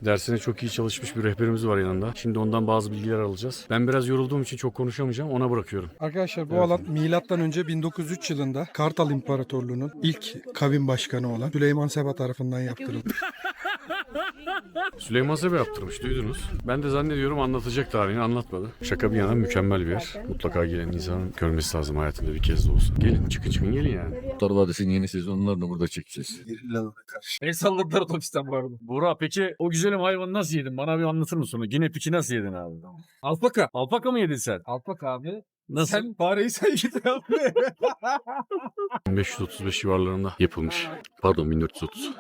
Dersine çok iyi çalışmış bir rehberimiz var yanında. Şimdi ondan bazı bilgiler alacağız. Ben biraz yorulduğum için çok konuşamayacağım. Ona bırakıyorum. Arkadaşlar bu alan milattan önce 1903 yılında Kartal İmparatorluğu'nun ilk kavim başkanı olan Süleyman Seba tarafından yaptırıldı. Süleyman Sebe yaptırmış, duydunuz. Ben de zannediyorum anlatacak, tarihini anlatmadı. Şaka bir yana mükemmel bir yer. Mutlaka gelen insanın görmesi lazım hayatında bir kez de olsa. Gelin, çıkın gelin yani. Kurtlar Vadisi'nin yeni sezonlarını burada çekeceğiz. El salladılar otobüsten bu arada. Buğra peki o güzelim hayvanı nasıl yedin? Bana bir anlatır mısın onu? Yine piçi nasıl yedin abi? Alpaka. Alpaka mı yedin sen? Alpak abi. Nasıl? Sen fareyi sen yedin abi. 1535 civarlarında yapılmış. Pardon 1430.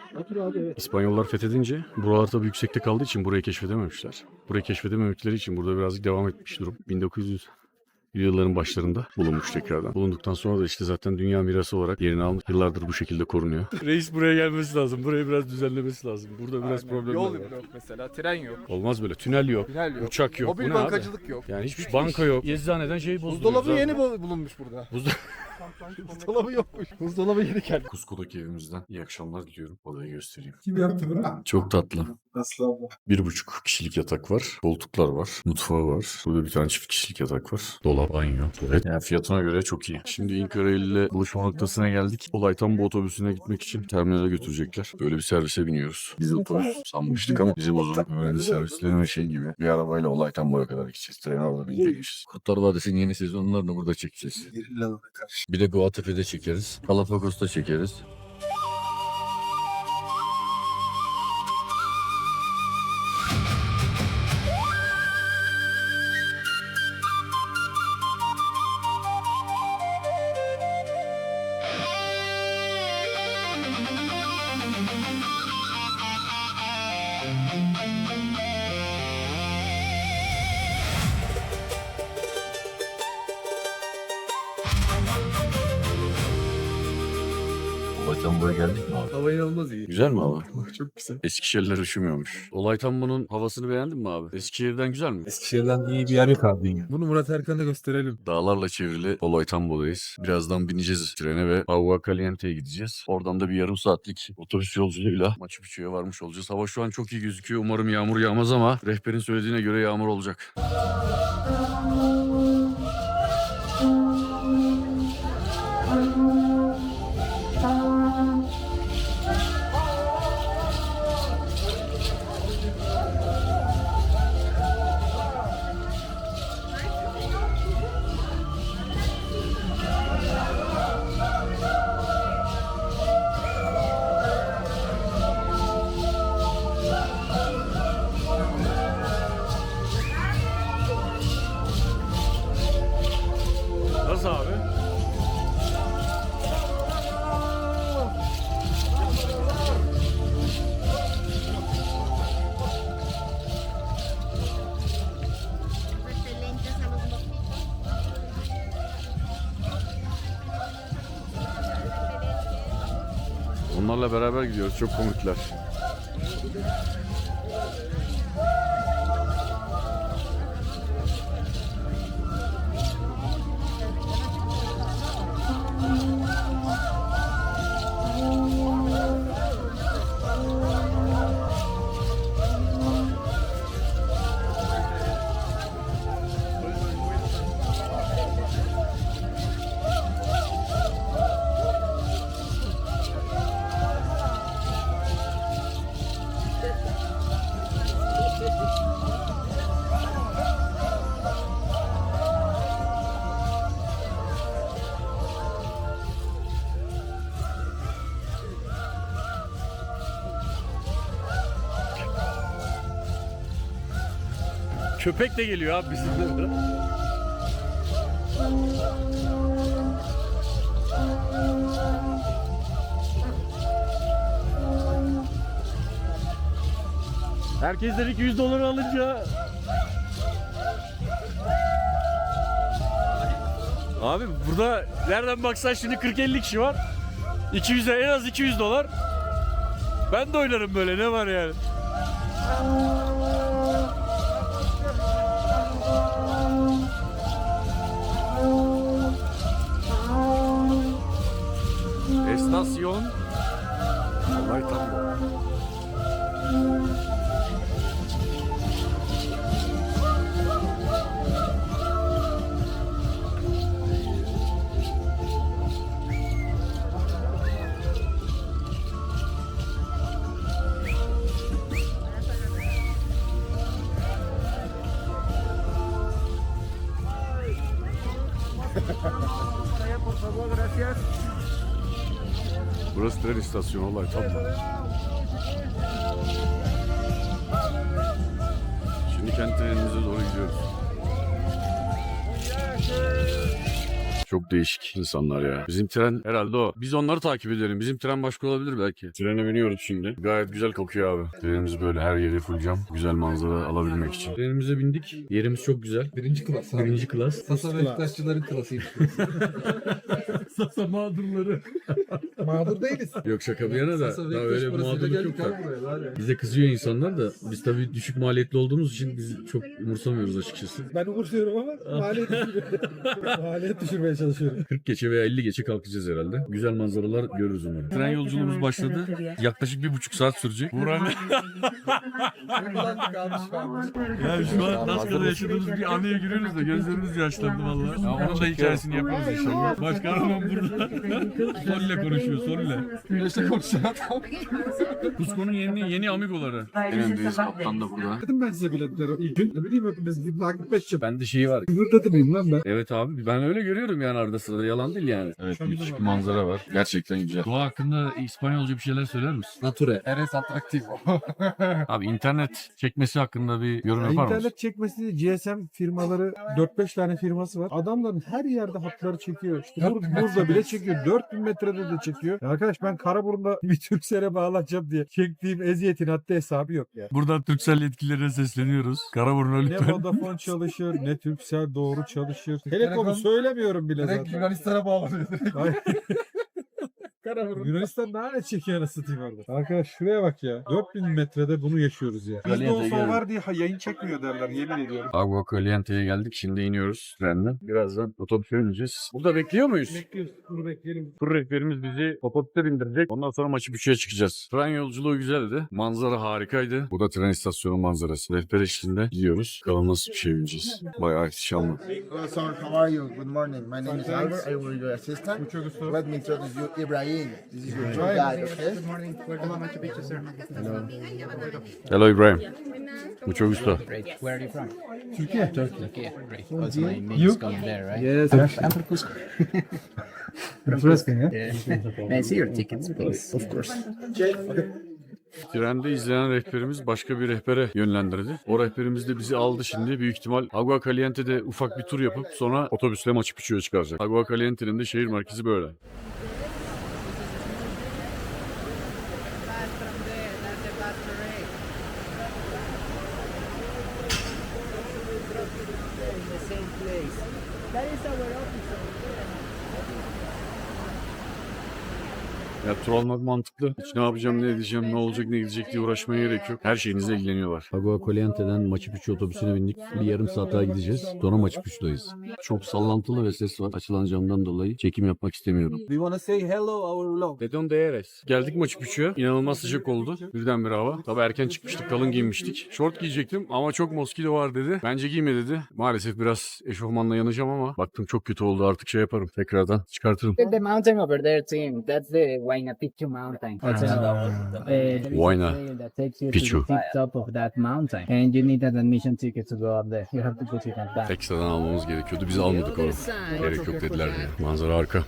İspanyollar fethedince buralar tabii yüksekte kaldığı için burayı keşfedememişler. Burayı keşfedememekleri için burada birazcık devam etmiş durum. 1900 yılların başlarında bulunmuş tekrardan. Bulunduktan sonra da işte zaten dünya mirası olarak yerini almış. Yıllardır bu şekilde korunuyor. Reis buraya gelmesi lazım. Burayı biraz düzenlemesi lazım. Burada biraz problemler Yol var. yok mesela. Tren yok. Olmaz böyle. Tünel yok. Tünel yok. Uçak yok. Bu Mobil ne abi? bankacılık yok. Yani hiçbir banka yok. Eczaneden şey bozuluyor. Buzdolabı yeni bulunmuş burada. Buzdolabı yokmuş. Buzdolabı yeni geldi. Cusco'daki evimizden iyi akşamlar diliyorum. Odayı göstereyim. Kim yaptı bunu? Çok tatlı. Nasıl abla? 1,5 kişilik yatak var. Koltuklar var. Mutfağı var. Burada bir tane çift kişilik yatak var. Dolap, banyo. Evet. Yani fiyatına göre çok iyi. Şimdi İnkarail ile buluşma noktasına geldik. Olay tam bu otobüsüne gitmek için terminale götürecekler. Böyle bir servise biniyoruz. Biz otobüs sanmıştık ama bizim uzun öğrenci servislerinin şey gibi. Bir arabayla olay tam boya kadar gideceğiz. Tren orada binecekmişiz. Kurtlar Vadisi'nin yeni sezonlarını burada çekeceğiz. Bir de Guatepe'de çekeriz. Galapagos'ta çekeriz. Olaytan buraya geldik mi abi? Hava inanılmaz iyi. Güzel mi hava? Çok güzel. Eskişehirler üşümüyormuş. Olay tam bunun havasını beğendin mi abi? Eskişehir'den güzel mi? Eskişehir'den iyi bir yer yok abi dünya. Bunu Murat Erkan'a gösterelim. Dağlarla çevrili Olay Tambo'dayız. Birazdan bineceğiz trene ve Agua Caliente'ye gideceğiz. Oradan da bir yarım saatlik otobüs yolculuğuyla Machu Picchu'ya varmış olacağız. Hava şu an çok iyi gözüküyor. Umarım yağmur yağmaz ama rehberin söylediğine göre yağmur olacak. Nasıl abi? Excelentes a los mojitos. Onlarla beraber gidiyoruz. Çok komikler. Köpek de geliyor abi bizimle. Herkes dedi ki $100 alınca. Abi burada nereden baksan şimdi 40-50 kişi var. 200'e en az $200. Ben de oynarım böyle, ne var yani. Estasyon Olay Tambo. Burası tren istasyonu olay tatlı. Şimdi kendi trenimize doğru gidiyoruz. Çok değişik insanlar ya. Bizim tren herhalde o. Biz onları takip edelim. Bizim tren başka olabilir belki. Trene biniyoruz şimdi. Gayet güzel kokuyor abi. Trenimiz böyle her yeri full cam. Güzel manzara alabilmek için. Trenimize bindik. Yerimiz çok güzel. Birinci klas. Birinci klas. Sasa Beşiktaşçıların klasıymış. Sasa mağdurları. Mağdur değiliz. Yok şaka bir yana da. Sasa Daha öyle bir Beşiktaş mağdurluk yok da. buraya. Bize kızıyor insanlar da. Biz tabii düşük maliyetli olduğumuz için biz çok umursamıyoruz açıkçası. Ben umursuyorum ama maliyet düşürmeye çalışıyorum. 40 geçe veya 50 geçe kalkacağız herhalde. Güzel manzaralar görürüz umarım. Tren yolculuğumuz başladı. Yaklaşık 1,5 saat sürecek. Buranın ya şu an Naska'da yaşadığımız bir anıya giriyoruz da gözlerimiz yaşlandı vallahi. Ya onun da hikayesini yaparız inşallah. Başkanım burada. Solle konuşuyor, Solle. Güneşle konuşan adam. Kusko'nun yeni amigoları. En öndeyiz, kaptan da burada. Dedim ben size biletleri ilk gün. Ne bileyim hepimiz bir takip edeceğim. Bende şeyi var. Burada mıyım lan ben? Evet abi ben öyle görüyorum yani arada sırada yalan değil yani. Evet müthiş bir manzara var. Gerçekten güzel. Doğa hakkında İspanyolca bir şeyler söyler misin? Nature. Eres atractivo. Abi internet çekmesi hakkında bir yorum yapar mısın? İnternet çekmesi GSM firmaları 4-5 tane firması var. Adamların her yerde hatları çekiyor. İşte burada bile çekiyor. 4000 metrede de çekiyor. Ya arkadaş ben Karaburun'da bir Turkcell'e bağlanacağım diye çektiğim eziyetin haddi hesabı yok ya. Buradan Turkcell yetkililerine sesleniyoruz. Karaburun'a Ne lütfen. Vodafone çalışır, ne Turkcell doğru çalışır. Telekom'u söylemiyorum bile Direkt zaten. Yunanistan'a bağlanıyor. Hayır. Yunanistan daha ne çekiyor anasını satayım orada. Arkadaş şuraya bak ya. 4000 metrede bunu yaşıyoruz ya. Bizde olsa o var diye yayın çekmiyor derler yemin ediyorum. Agua Caliente'ye geldik. Şimdi iniyoruz trenle. Birazdan otobüse bineceğiz. Burada bekliyor muyuz? Bekliyoruz. Dur bekleyelim. Tur rehberimiz bizi otobüste bindirecek. Ondan sonra maçı bütçeye çıkacağız. Tren yolculuğu güzeldi. Manzara harikaydı. Bu da tren istasyonu manzarası. Rehber eşliğinde gidiyoruz. Bakalım nasıl bir şey bineceğiz. Bayağı ihtişamlı. Hello, sir. How are you? Good morning. My name is Albert. I will be your assistant. Let me introduce you, Ibrahim. This is your tour guide, okay? Good morning. Welcome to Machu Picchu, sir. Hello İbrahim. Mucho gusto. Great. Where are you from? Türkiye. Turkey. Great. Also, my name is Gone there, right? Yes. I'm from Cusco. Fresca ya. May I see your tickets, please? Of course. Trende izleyen rehberimiz başka bir rehbere yönlendirdi. O rehberimiz de bizi aldı şimdi. Büyük ihtimal Agua Caliente'de ufak bir tur yapıp sonra otobüsle Machu Picchu'ya çıkaracak. Agua Caliente'nin de şehir merkezi böyle. Ya tur almak mantıklı. Hiç ne yapacağım, ne edeceğim, ne olacak, ne gidecek diye uğraşmaya gerek yok. Her şeyinizle ilgileniyorlar. Agua Caliente'den Machu Picchu otobüsüne bindik. Bir yarım saat daha gideceğiz. Sonra Machu Picchu'dayız. Çok sallantılı ve ses var. Açılan camdan dolayı çekim yapmak istemiyorum. Do you wanna say hello our vlog? De donde eres? Geldik Machu Picchu'ya. İnanılmaz sıcak oldu. Birdenbire hava. Tabii erken çıkmıştık, kalın giymiştik. Şort giyecektim ama çok moskito var dedi. Bence giyme dedi. Maalesef biraz eşofmanla yanacağım ama baktım çok kötü oldu, artık şey yaparım. Tekrardan çıkartırım. The mountain over there, team. That's the Huayna Picchu mountain. That's Huayna that takes you Picchu. to the tip top of that mountain. And you need an admission ticket to go up there. You have to put it on that. Ekstradan almamız gerekiyordu. Biz almadık onu. Gerek yok dediler diye. Manzara harika.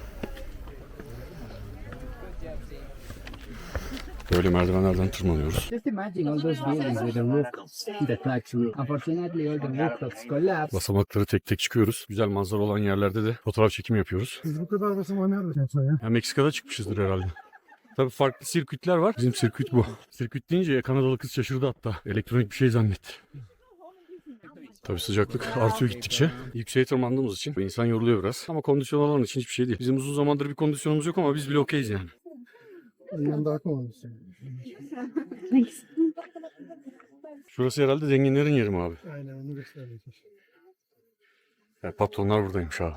Böyle merdivenlerden tırmanıyoruz. Just imagine all those buildings with the rooftops that touch you. Unfortunately, all the rooftops collapse. Basamakları tek tek çıkıyoruz. Güzel manzara olan yerlerde de fotoğraf çekimi yapıyoruz. Biz bu kadar basama nerede ya? Ya Meksika'da çıkmışızdır herhalde. Tabii farklı sirkütler var. Bizim sirküt bu. Sirküt deyince Kanadalı kız şaşırdı hatta. Elektronik bir şey zannetti. Tabii sıcaklık artıyor gittikçe. Yükseğe tırmandığımız için insan yoruluyor biraz. Ama kondisyon alan için hiçbir şey değil. Bizim uzun zamandır bir kondisyonumuz yok ama biz bile okeyiz yani. Yanında akım olmuş. Şurası herhalde zenginlerin yeri mi abi? Aynen onu göstermek. Ya patronlar buradaymış abi.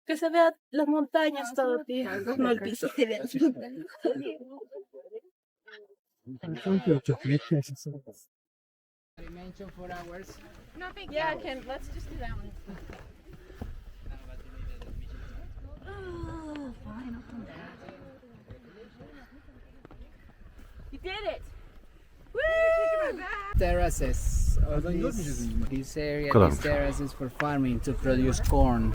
Que se vea las montañas todo, tío. No el piso. Se vea las montañas. Mention 4 hours. No, yeah, I can. Let's just do that one. Oh, fine, I'll come down. You did it! Woo! Terraces. This area, Kadar. these terraces for farming to produce corn.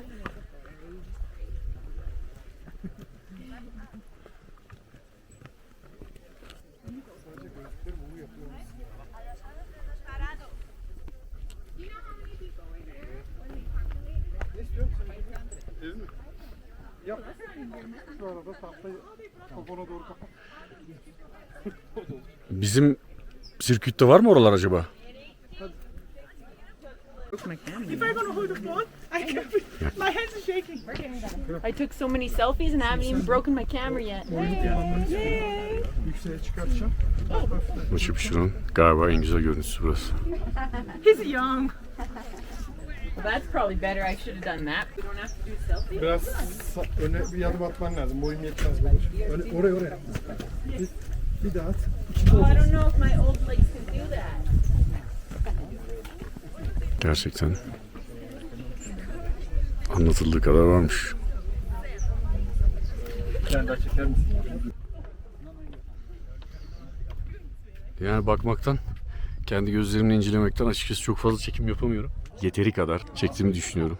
Şu arada tahtayı kafana doğru kapat. Bizim sirkütte var mı oralar acaba? If I'm gonna hold the phone, I can't. My hands are shaking. I took so many selfies and I haven't even broken my camera yet. Yay! Yükseğe çıkartacağım. Machu Picchu'nun galiba en güzel görüntüsü burası. He's young. Well, that's probably better. I should have done that. We don't have to do selfies. Biraz öne bir adım atman lazım. Boyun yetmez böyle. Oraya. Bir daha at. Oh, I don't know if my old legs can do that. Gerçekten anlatıldığı kadar varmış. Yani bakmaktan, kendi gözlerimle incelemekten açıkçası çok fazla çekim yapamıyorum. Yeteri kadar çektiğimi düşünüyorum.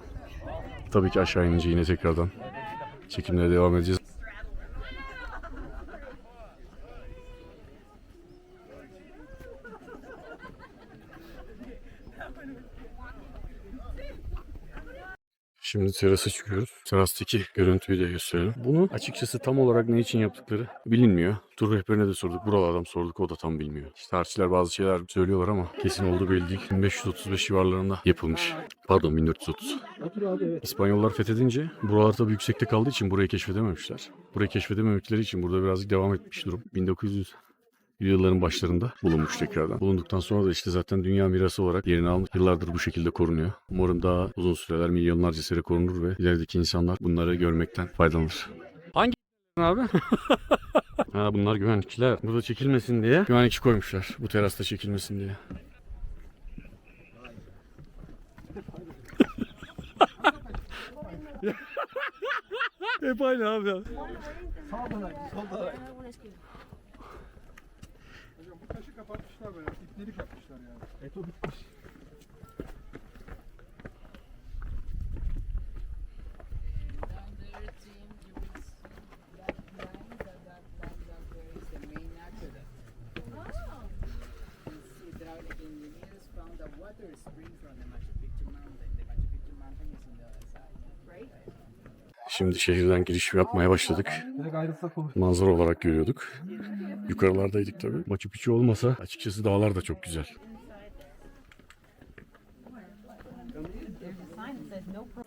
Tabii ki aşağı inince yine tekrardan çekimlere devam edeceğiz. Şimdi terasa çıkıyoruz. Terastaki görüntüyü de gösterelim. Bunu açıkçası tam olarak ne için yaptıkları bilinmiyor. Tur rehberine de sorduk. Buralardan sorduk. O da tam bilmiyor. İşte tarihçiler bazı şeyler söylüyorlar ama kesin olduğu belli değil. 1535 civarlarında yapılmış. Pardon 1430. İspanyollar fethedince buralar tabii yüksekte kaldığı için burayı keşfedememişler. Burayı keşfedememekleri için burada birazcık devam etmiş durum. 1900 yılların başlarında bulunmuş tekrardan. Bulunduktan sonra da işte zaten dünya mirası olarak yerini almış. Yıllardır bu şekilde korunuyor. Umarım daha uzun süreler, milyonlarca sene korunur ve ilerideki insanlar bunları görmekten faydalanır. Hangi abi? Ha, bunlar güvenlikçiler. Burada çekilmesin diye güvenlikçi koymuşlar. Bu terasta çekilmesin diye. Hep aynı abi. Hocam bu taşı kapatmışlar böyle. İpleri kapmışlar yani. Eto bitmiş. Şimdi şehirden giriş yapmaya başladık. Direkt ayrılsak olur. Manzara olarak görüyorduk. Yukarılardaydık tabii. Machu Picchu olmasa açıkçası dağlar da çok güzel.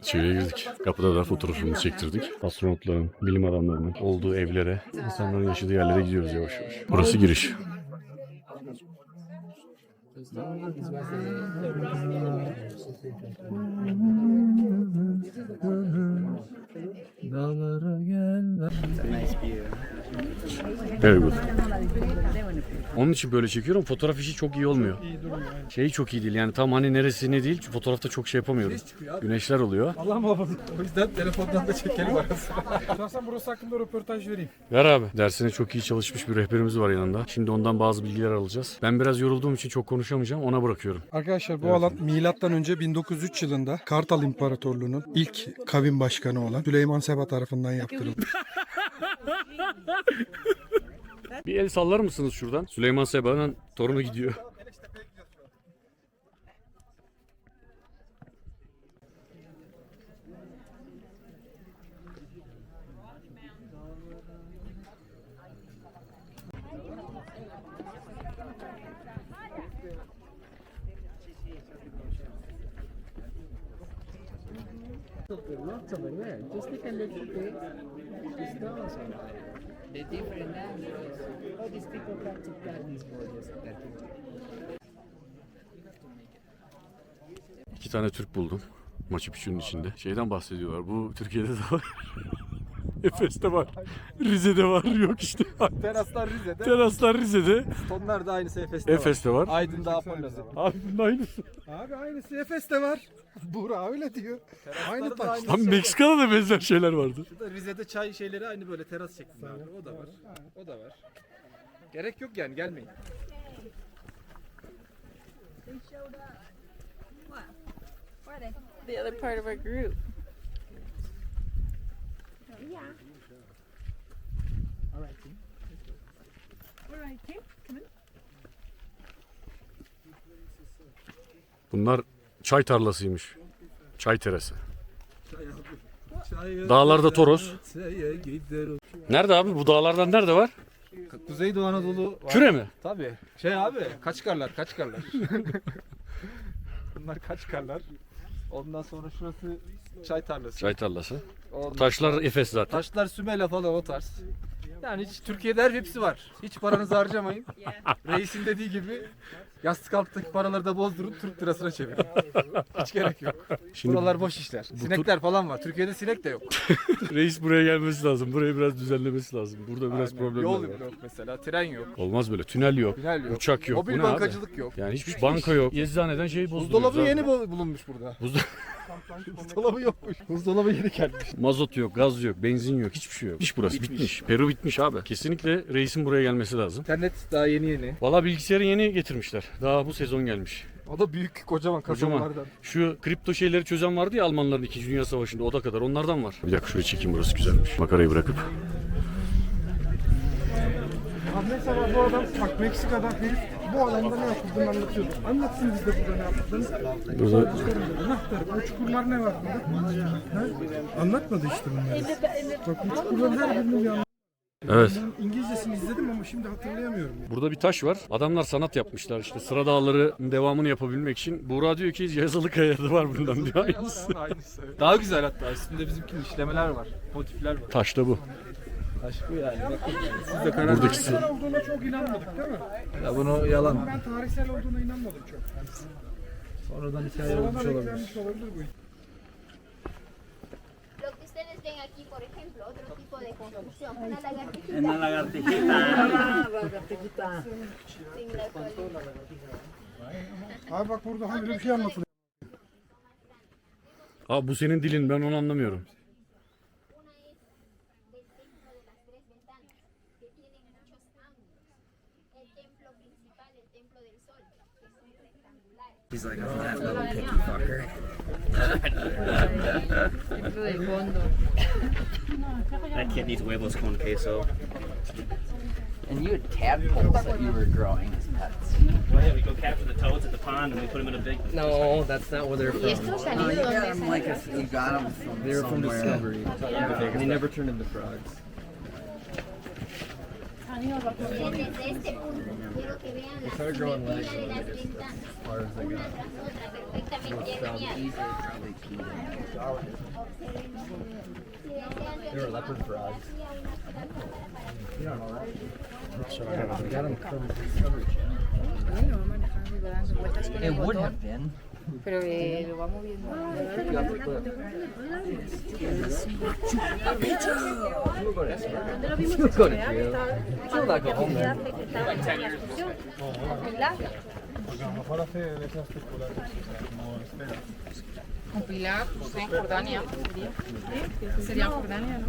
İçeriye girdik. Kapıda da fotoğrafımızı çektirdik. Astronotların, bilim adamlarının olduğu evlere, insanların yaşadığı yerlere gidiyoruz yavaş yavaş. Burası giriş. Very good. Onun için böyle çekiyorum. Fotoğraf işi çok iyi olmuyor. Şey çok iyi değil yani tam hani neresi ne değil. Fotoğrafta çok şey yapamıyorum. Güneşler oluyor. Allah muhafaza. O yüzden telefondan da çekelim arasına. Şahsen burası hakkında röportaj vereyim. Ver abi. Dersine çok iyi çalışmış bir rehberimiz var yanında. Şimdi ondan bazı bilgiler alacağız. Ben biraz yorulduğum için çok konuşamayacağım. Ona bırakıyorum. Arkadaşlar bu alan milattan önce 1903 yılında Kartal İmparatorluğu'nun ilk kavim başkanı olan Süleyman Seba tarafından yaptırıldı. Bir el sallar mısınız şuradan? Süleyman Seba'nın torunu gidiyor. Lots of it, yeah. Just take a little bit. Just those. The different angles. All these people practice that these borders. İki tane Türk buldum. Machu Picchu'nun içinde. Şeyden bahsediyorlar. Bu Türkiye'de de var. Efes'te var. Rize'de var. Yok işte. Teraslar Rize'de. Teraslar Rize'de. Tonlar da aynısı Efes'te Efes'te var. Aydın'da Apollon'da var. Abi bunun aynısı. Abi aynısı Efes'te var. Buğra öyle diyor. Aynı taş. Tam Meksika'da da benzer şeyler vardı. Şurada Rize'de çay şeyleri aynı böyle teras şeklinde abi. O da var. O da var. Gerek yok yani gelmeyin. The other part of our group. Bunlar çay tarlasıymış. Çay terası. Dağlarda Toros. Nerede abi? Bu dağlardan nerede var? Kuzeydoğu Anadolu var. Küre mi? Tabii. Şey abi, Kaçkarlar. Bunlar Kaçkarlar. Ondan sonra şurası çay tarlası. Çay tarlası. Ondan Taşlar Efes zaten. Taşlar Sümela falan o tarz. Yani hiç Türkiye'de hepsi var. Hiç paranızı harcamayın. Reisin dediği gibi yastık alttaki paraları da bozdurun Türk lirasına çevirin. Hiç gerek yok. Şimdi Buralar boş işler. Sinekler falan var. Türkiye'de sinek de yok. reis buraya gelmesi lazım. Burayı biraz düzenlemesi lazım. Burada biraz problemler Yol var. yok mesela. Tren yok. Olmaz böyle. Tünel yok. Tünel yok. Uçak yok. Bu Mobil ne abi? bankacılık yok. Yani hiçbir banka yok. Eczaneden şey bozduruyoruz. Buzdolabı abi. yeni bulunmuş burada. Buzdolabı yokmuş. Buzdolabı yeni gelmiş. Mazot yok, gaz yok, benzin yok, hiçbir şey yok. Bitmiş burası, bitmiş. Peru bitmiş abi. Kesinlikle reisin buraya gelmesi lazım. İnternet daha yeni. Valla bilgisayarı yeni getirmişler. Daha bu sezon gelmiş. O da büyük kocaman kasabalardan. Şu kripto şeyleri çözen vardı ya Almanların 2. Dünya Savaşı'nda, o da kadar onlardan var. Bir dakika şuraya çekeyim, burası güzelmiş. Makarayı bırakıp. Abi mesela bu adam bak Meksika'da herif bu alanda ne yapıldığını anlatıyordu. Anlatsın biz de burada ne yapıldığını. Burada Anahtar, o çukurlar ne var burada? Ha? Anlatmadı işte bunları. Bak bu çukurların her birinin bir anlatı. evet. Ben İngilizcesini izledim ama şimdi hatırlayamıyorum. Burada bir taş var. Adamlar sanat yapmışlar işte. Sıra dağları devamını yapabilmek için. Buğra diyor ki yazılı kayarı var bundan diyor. Aynısı. Aynısı. Daha güzel hatta. Üstünde bizimkinin işlemeler var. Motifler var. Taş da bu. Taş bu yani. Bakın. Siz de karar Buradaki su. Tarihsel olduğuna çok inanmadık değil mi? Ya bunu yalan. Ben tarihsel olduğuna inanmadım çok. Sonradan hikaye olmuş Sonradan olabilir. eklenmiş olabilir bu. Lo que ustedes ven aquí, por ejemplo, otro tipo de construcción, una lagartijita. Sin la colita. Abi bak burada hani bir şey anlatılıyor. Abi bu senin dilin, ben onu anlamıyorum. He's like, oh, that little picky fucker. That kid needs huevos con queso. And you had tadpoles that you were growing as pets. Well, yeah, we go capture the toads at the pond and we put them in a big. No, that's not where they're from. You got them from They're from Discovery. They never turned into frogs. Desde este punto, quiero que vean la simetría de las ventanas, una tras otra, perfectamente alineadas. They were leopard frogs. You don't know that? You got them from Discovery Channel. It would have been. Pero lo va moviendo. ¿Dónde lo vimos? Go to jail. She'll not go home then. Con Pilar, en Jordania. Sería Jordania, ¿no?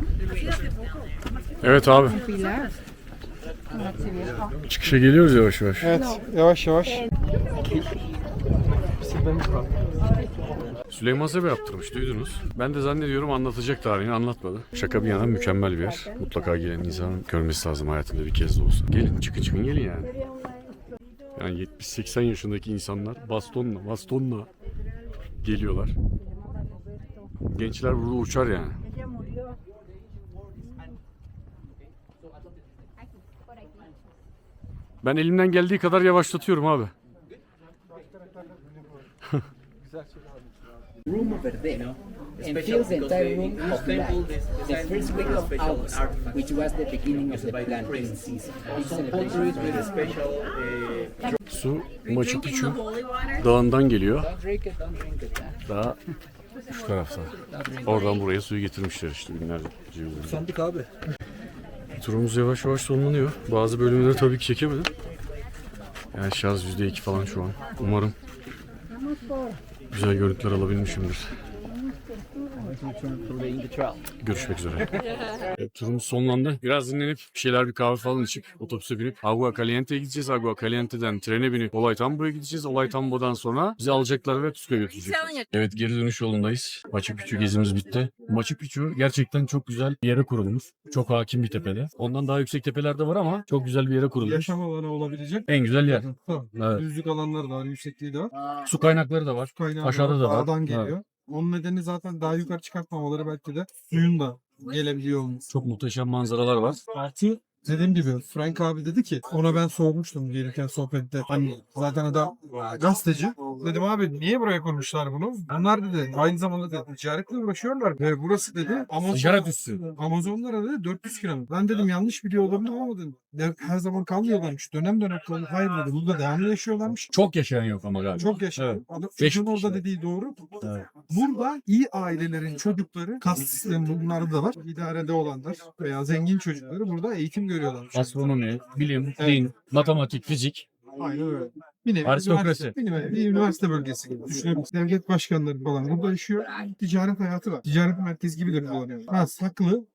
Evet abi. Pilar. Çıkışa geliyoruz yavaş yavaş. Evet yavaş yavaş. Süleyman Sebe yaptırmış, duydunuz. Ben de zannediyorum anlatacak tarihini, anlatmadı. Şaka bir yana mükemmel bir yer. Mutlaka gelen insanın görmesi lazım hayatında bir kez de olsa. Gelin, çıkın gelin yani. Yani 70-80 yaşındaki insanlar bastonla geliyorlar. Gençler burada uçar yani. Ben elimden geldiği kadar yavaşlatıyorum abi. Room over there and fills the entire room of light. The first week of August, which was the beginning of the planting season. Su Machu Picchu dağından geliyor. Don't drink it, don't drink it. Daha şu tarafta. Oradan buraya suyu getirmişler işte binlerce yıl. Sandık abi. Turumuz yavaş yavaş sonlanıyor. Bazı bölümleri tabii ki çekemedim. Yani şarj %2 falan şu an. Umarım güzel görüntüler alabilmişimdir. Görüşmek üzere. Evet, turumuz sonlandı. Biraz dinlenip bir şeyler, bir kahve falan içip otobüse binip Agua Caliente'ye gideceğiz. Agua Caliente'den trene binip Olay Tambo'ya gideceğiz. Olay Tambo'dan sonra bizi alacaklar ve Cusco'ya götürecekler. Evet, geri dönüş yolundayız. Machu Picchu gezimiz bitti. Machu Picchu gerçekten çok güzel bir yere kurulmuş. Çok hakim bir tepede. Ondan daha yüksek tepeler de var ama çok güzel bir yere kurulmuş. Yaşam alanı olabilecek. En güzel yer. Tamam. Evet. Düzlük alanları da var, yüksekliği de var. Su kaynakları da var. Kaynağı Aşağıda da var. dağdan Evet. geliyor. Onun nedeni zaten daha yukarı çıkartmamaları, belki de suyun da gelebiliyor olması. Çok muhteşem manzaralar var. Artı dediğim gibi Frank abi dedi ki, ona ben sormuştum gelirken sohbette. Hani zaten adam gazeteci. Dedim abi niye buraya kurmuşlar bunu? Bunlar dedi aynı zamanda dedi ticaretle uğraşıyorlar ve burası dedi Ticaret üssü. Amazonlara dedi 400 kilometre. Ben dedim yanlış biliyor olabilirim ama dedim her zaman kalmıyorlarmış. Dönem dönem kalıyor. Hayır dedi. Burada devamlı yaşıyorlarmış. Çok yaşayan yok ama galiba. Çok yaşa. Evet. Adam, Beş çocuğun orada kişi. dediği doğru. Evet. Burada iyi ailelerin çocukları, kas sistemi bunlarda da var. İdarede olanlar veya zengin çocukları burada eğitim görüyorlar. Astronomi, bilim, Evet. din, matematik, fizik. Aynen öyle. Bir nevi Aristokrasi. üniversite, bir üniversite bölgesi gibi düşünebiliriz. Devlet başkanları falan burada yaşıyor. Ticaret hayatı var. Ticaret merkezi gibi de kullanıyor. Ha saklı.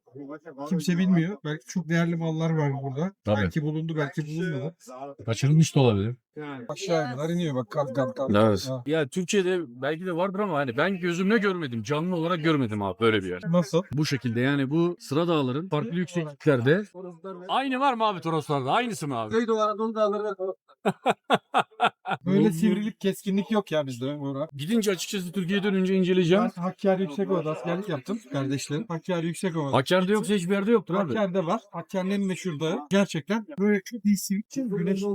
Kimse bilmiyor. Belki çok değerli mallar var burada. Tabii. Belki bulundu, belki bulunmadı. Kaçırılmış da olabilir. Yani aşağıya kadar iniyor bak kat kat kat. Evet. Ha. Ya Türkiye'de belki de vardır ama hani ben gözümle görmedim. Canlı olarak görmedim abi böyle bir yer. Nasıl? Bu şekilde yani bu sıra dağların farklı yüksekliklerde. Aynı var mı abi Toroslar'da? Aynısı mı abi? Güneydoğu Anadolu dağları Böyle sivrilik, keskinlik yok ya bizde. Orada. Gidince açıkçası Türkiye'ye dönünce inceleyeceğim. Ben Hakkari Yüksekova'da askerlik yaptım kardeşlerim. Hakkari Yüksekova'da. Hakkari'de yoksa hiçbir yerde yoktur abi. Hakkari'de var. Hakkari'nin en meşhur dağı. Gerçekten böyle çok iyi sivil.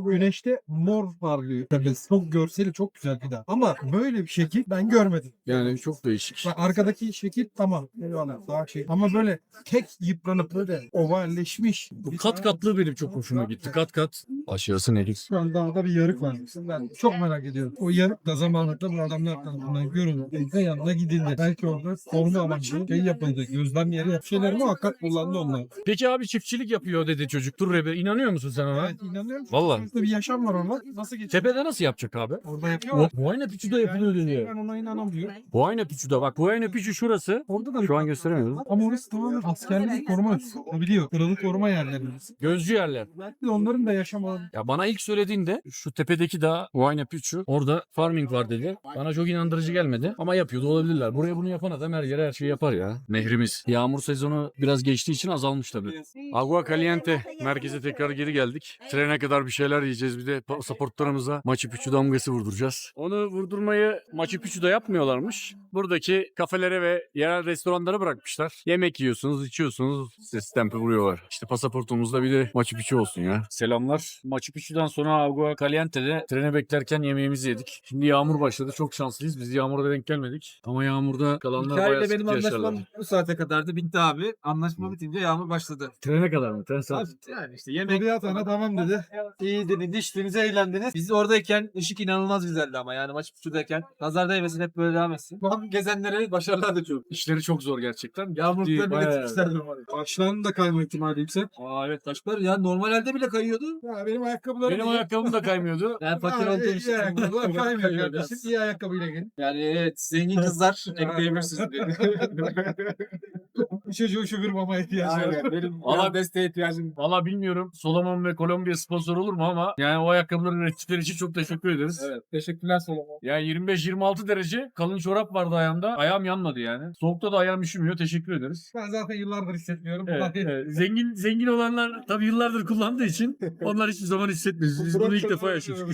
Güneşte mor parlıyor. Tabii çok görseli çok güzel bir dağ. Ama böyle bir şekil ben görmedim. Yani çok değişik. Bak arkadaki şekil tamam. Eyvallah daha şey. Ama böyle tek yıpranıp böyle ovalleşmiş. Bu kat katlığı benim çok hoşuma gitti. Kat kat. Aşağısı nedir? Şu an dağda bir yarık var. Ben çok merak ediyorum. O yarık da zamanında bu adamlar tarafından görülüp yanına gidildi. Belki orada koruma amaçlı şey yapıldı. Gözlem yeri yapıldı. Şeyler muhakkak kullandı onlar. Peki abi çiftçilik yapıyor dedi çocuk. Dur Rebe. İnanıyor musun sen ona? Evet inanıyorum. Vallahi. Burada bir yaşam var orada. Nasıl geçiyor? Tepede nasıl yapacak abi? Orada yapıyorlar. Huayna Picchu'da yapılıyor dedi. Ben ona inanamıyorum. Huayna Picchu'da bak. Huayna Picchu şurası. Orada da Şu an gösteremiyoruz. ama orası tamamen askerlik koruma üssü. O biliyor. Kralı koruma yerleri. Gözcü yerler. Belki de onların da yaşam alanı. Ya bana ilk söylediğinde şu tepedeki dağ Huayna Picchu orada farming var dedi. Bana çok inandırıcı gelmedi ama yapıyor da olabilirler. Buraya bunu yapan adam her yere her şeyi yapar ya. Nehrimiz. Yağmur sezonu biraz geçtiği için azalmış tabii. Agua Caliente merkeze tekrar geri geldik. Trene kadar bir şeyler yiyeceğiz. Bir de pasaportlarımıza Machu Picchu damgası vurduracağız. Onu vurdurmayı Machu Picchu'da yapmıyorlarmış. Buradaki kafelere ve yerel restoranlara bırakmışlar. Yemek yiyorsunuz, içiyorsunuz. Size stampi vuruyorlar. İşte pasaportumuzda bir de Machu Picchu olsun ya. Selamlar. Machu Picchu'dan sonra Agua Caliente'de trene beklerken yemeğimizi yedik. Şimdi yağmur başladı. Çok şanslıyız. Biz yağmura denk gelmedik. Ama yağmurda kalanlar bayağı Hikayeyle benim sıkıntı yaşarlar. anlaşmam bu saate kadardı. Bitti abi. Anlaşma bitince yağmur başladı. Trene kadar mı? Tren saat. Yani işte yemek Tabiat ana tamam dedi. yediniz, içtiniz, eğlendiniz. Biz oradayken ışık inanılmaz güzeldi ama yani Machu Picchu'dayken. Nazar değmesin hep böyle devam etsin. Tam gezenlere başarılar da çok. İşleri çok zor gerçekten. Yağmur Ciddi, bile bayağı- çıkmışlar normalde. Başlarının da kayma ihtimali yüksek. Aa evet taşlar ya normal halde bile kayıyordu. Ya benim ayakkabılarım Benim ayakkabım da kaymıyordu. Ben fakir olduğum için. iyi ayakkabılar kaymıyor Kayıyor kardeşim. biraz. İyi ayakkabıyla gelin. Yani evet zengin kızlar ekleyebilirsiniz diye. Bu çocuğun sugar mama ihtiyacı var. Aynen benim Valla desteğe ihtiyacım. Valla bilmiyorum. Solomon ve Kolombiya sponsor olur mu ama yani o ayakkabıların ürettikleri için çok teşekkür ederiz. Evet teşekkürler Solomon. Yani 25-26 derece kalın çorap vardı ayağımda. Ayağım yanmadı yani. Soğukta da ayağım üşümüyor. Teşekkür ederiz. Ben zaten yıllardır hissetmiyorum. Evet, evet. Zengin olanlar tabii yıllardır kullandığı için onlar hiçbir zaman hissetmiyoruz. Biz bunu ilk defa yaşadık.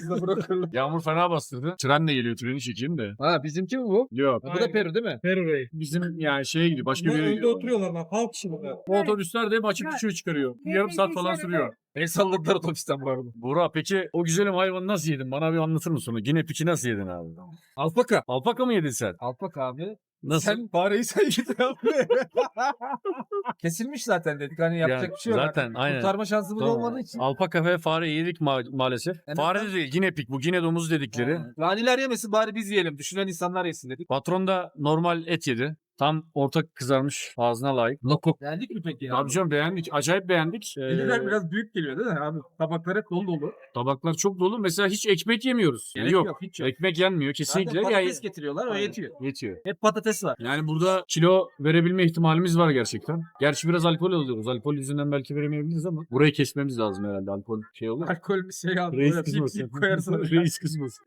Yağmur fena bastırdı. Trenle geliyor, treni çekeyim de. Ha bizimki mi bu? Yok. Bu da Peru değil mi? Peru Bey. Bizim yani şeye gidiyor. Başka bir yere Önde gidiyor. oturuyorlar lan. Halk şimdi. Bu otobüsler de Machu Picchu'yu çıkarıyor. Bir yarım saat falan sürüyor. El salladılar otobüsten bu arada. Buğra peki o güzelim hayvanı nasıl yedin? Bana bir anlatır mısın onu? Guinea pig'i nasıl yedin abi? Alpaka. Alpaka mı yedin sen? Alpaka abi. Nasıl? Sen fareyi sen yedin abi. Kesilmiş zaten dedik hani yapacak Yani bir şey yok. zaten, Hani aynen. Kurtarma şansımız Tamam. olmadığı için. Alpaka ve fare yedik maalesef. En Fare azından- de değil, Guinea pig. Bu Guinea domuzu dedikleri. Raniler yemesin bari biz yiyelim. Düşünen insanlar yesin dedik. Patron da normal et yedi. Tam orta kızarmış, ağzına layık. Loko. Beğendik mi peki ya? Abi canım beğendik. Acayip beğendik. Eliler biraz büyük geliyor değil mi abi? Tabaklar hep dolu dolu. Tabaklar çok dolu. Mesela hiç ekmek yemiyoruz. Gerek yok. yok, hiç yok. Ekmek yenmiyor kesinlikle. Zaten patates Ya, getiriyorlar o yetiyor. yetiyor. Hep patates var. Yani burada kilo verebilme ihtimalimiz var gerçekten. Gerçi biraz alkol alıyoruz. Alkol yüzünden belki veremeyebiliriz ama burayı kesmemiz lazım herhalde. Alkol şey olur. Alkol bir şey aldı. Reis Böyle kızmasın. yiyip koyarsın. Reis kızmasın.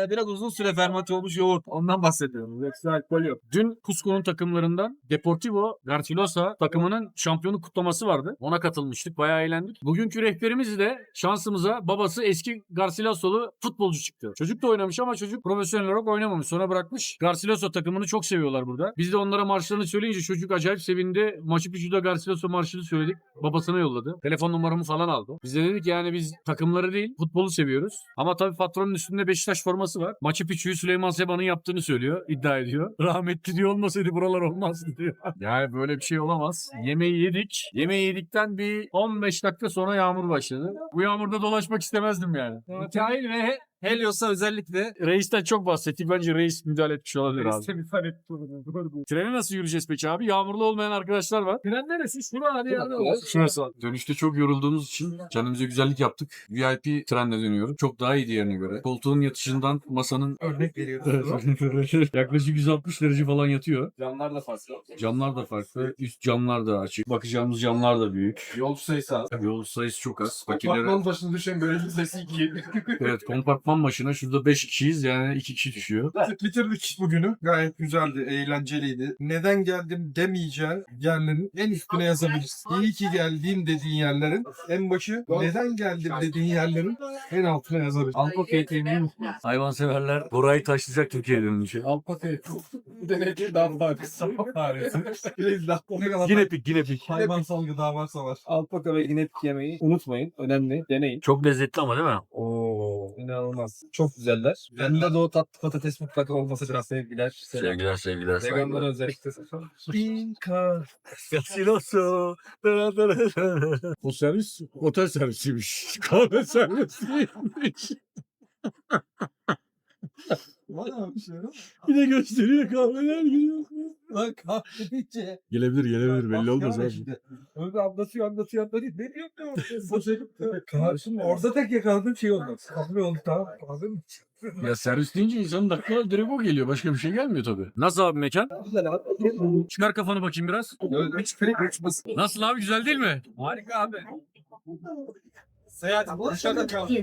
Biraz uzun süre fermente olmuş yoğurt. Ondan bahsediyorum. Yoksa alkol yok. Dün Cusco'nun takımı takımlarından Deportivo Garcilaso takımının şampiyonluk kutlaması vardı. Ona katılmıştık. Bayağı eğlendik. Bugünkü rehberimiz de şansımıza babası eski Garcilasolu futbolcu çıktı. Çocuk da oynamış ama çocuk profesyonel olarak oynamamış. Sonra bırakmış. Garcilaso takımını çok seviyorlar burada. Biz de onlara marşlarını söyleyince çocuk acayip sevindi. Machu Picchu'da Garcilaso marşını söyledik. Babasına yolladı. Telefon numaramı falan aldı. Biz de dedik yani biz takımları değil futbolu seviyoruz. Ama tabii patronun üstünde Beşiktaş forması var. Machu Picchu'yu Süleyman Seba'nın yaptığını söylüyor. İddia ediyor. Rahmetli diyor olmasaydı buralar olmazdı diyor. Yani böyle bir şey olamaz. Yemeği yedik. Yemeği yedikten bir 15 dakika sonra yağmur başladı. Bu yağmurda dolaşmak istemezdim yani. Mikail ve Helios'a özellikle reisten çok bahsettik. Bence reis müdahale etmiş olabilir abi. Treni nasıl yürüyeceğiz peki abi? Yağmurlu olmayan arkadaşlar var. Tren neresi? Şurada hadi yani. Şurası. Dönüşte çok yorulduğumuz için kendimize güzellik yaptık. VIP trenle dönüyoruz. Çok daha iyi diğerine göre. Koltuğun yatışından masanın Örnek veriyoruz. yaklaşık 160 derece falan yatıyor. Camlar da farklı. Camlar da farklı. Üst camlar da açık. Bakacağımız camlar da büyük. Yolcu sayısı az. Yol sayısı çok az. Apartmanın başına düşen görevli sayısı 2. Evet, kompartman başına şurada 5 kişiyiz yani 2 kişi düşüyor. Bitirdik bugünü. Gayet güzeldi, eğlenceliydi. Neden geldim demeyeceğin yerlerin en üstüne yazabilirsin. İyi ki geldiğim dediğin yerlerin en başı, neden geldim dediğin yerlerin en altına yazabilirsin. Alpaka'yı temin hayvanseverler burayı taşlayacak Türkiye'ye dönünce. Alpaka'yı denedi daha farklı. Sabah faresi. Ne kadar Ginepik. hayvansal gıda varsa var. Alpaka ve inepik yemeği unutmayın. Önemli. Deneyin. Çok lezzetli ama değil mi? Oo, inanılmaz. Çok güzeller. Bende de o tatlı patates mutlaka olması biraz sevgiler. Sevgiler. Veganlara özellikle. Binka. Garcilaso. Bu servis otel servisiymiş. Kahve servisiymiş. Var bir şey yok. Bir de gösteriyor kahveler geliyor. Lan kahveci. Gelebilir belli olmaz abi. Öyle anlatıyor. Ne diyor ki? Orada tek yakaladığım şey oldu. Kahve oldu tamam. Kahve mi? Ya servis deyince insanın aklına direkt o geliyor. Başka bir şey gelmiyor tabii. Nasıl abi mekan? Güzel abi. Çıkar kafanı bakayım biraz. Hiç fake uçmasın. Nasıl abi, güzel değil mi? Harika abi. Seyahat dışarıda kaldı.